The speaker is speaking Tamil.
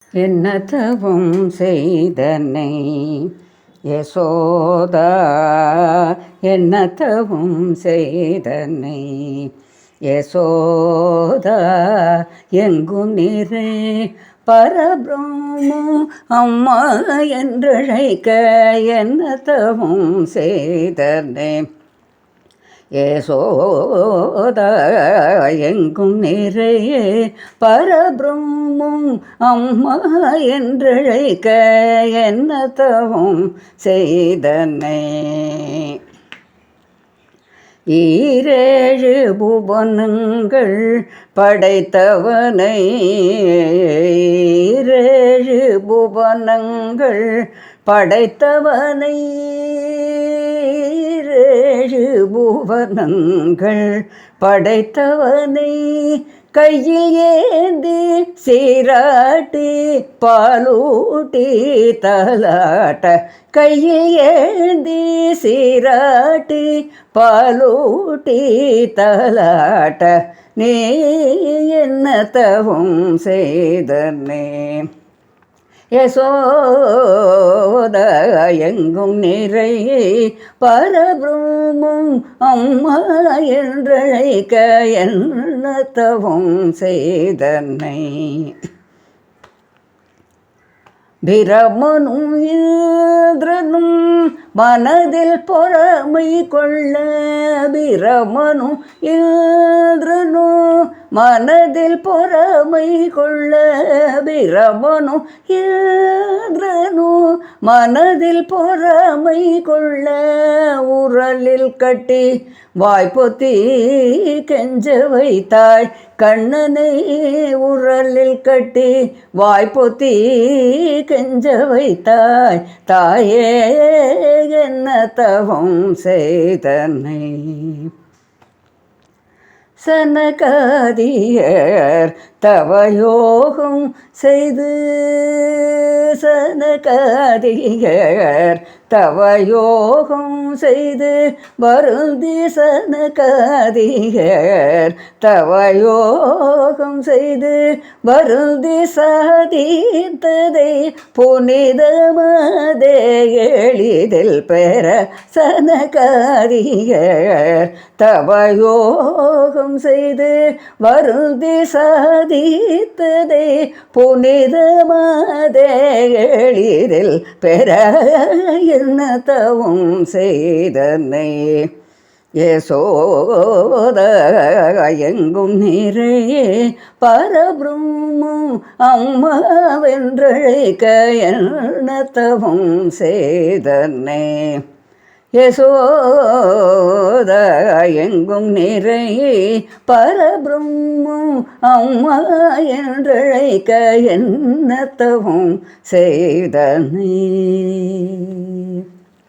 என்ன தவம் செய்தனை யசோதா, என்ன தவம் செய்தனை யசோதா, எங்கும் நிறை பரபிரம்மம் அம்மா என்றழைக்க என்ன தவம் செய்தனை யசோதா, எங்கும் நிறைய பரபிரம்மம் அம்மா என்றழைக்க என்ன தவம் செய்தனை ஈரேழு புவனங்கள் படைத்தவனை ஈரேழு புவனங்கள் படைத்தவனை ஈரேழு புவனங்கள் படைத்தவனை கையில் ஏந்தி சீராட்டி பாலூட்டி தலாட்ட கையில் ஏந்தி சீராட்டி பாலூட்டி தலாட்ட நீ என்ன தவம் செய்தனே யசோதா, எங்கும் நிறை பரபிரம்மம் அம்மா என்றழைக்க என்ன தவம் செய்தனை பிரமனும் இந்திரனும் மனதில் பொறாமை கொள்ள பிரமனும் இந்திரனும் மனதில் பொறாமை கொள்ள பிரமனும் இந்திரனும் மனதில் பொறாமை கொள்ள உரலில் கட்டி வாய்ப்பொத்தி கெஞ்ச வைத்தாய் கண்ணனை உரலில் கட்டி வாய்ப்பொத்தி கெஞ்ச வைத்தாய் தாயே என்ன தவம் செய்தனை சனகாதியர் தவயோகம் செய்து சனகாதியர் தவயோகம் செய்து வருந்தி சனகாதியர் தவயோகம் செய்து வருந்தி சாதித்ததை புனிதமதே எளிதில் பெற சனகாதியர் தவயோகம் செய்து வருந்தி சாதித்ததை புனிதமதே எளிதில் பெற என்ன தவம் செய்தனை யசோதா, எங்கும் நிறைய பரபிரம்மம் அம்மா வென்றழைக்க என்ன தவம் செய்தனை யசோதா, எங்கும் நிறைய பரபிரம்மம் அம்மா என்றழைக்க என்ன தவம் செய்தனை.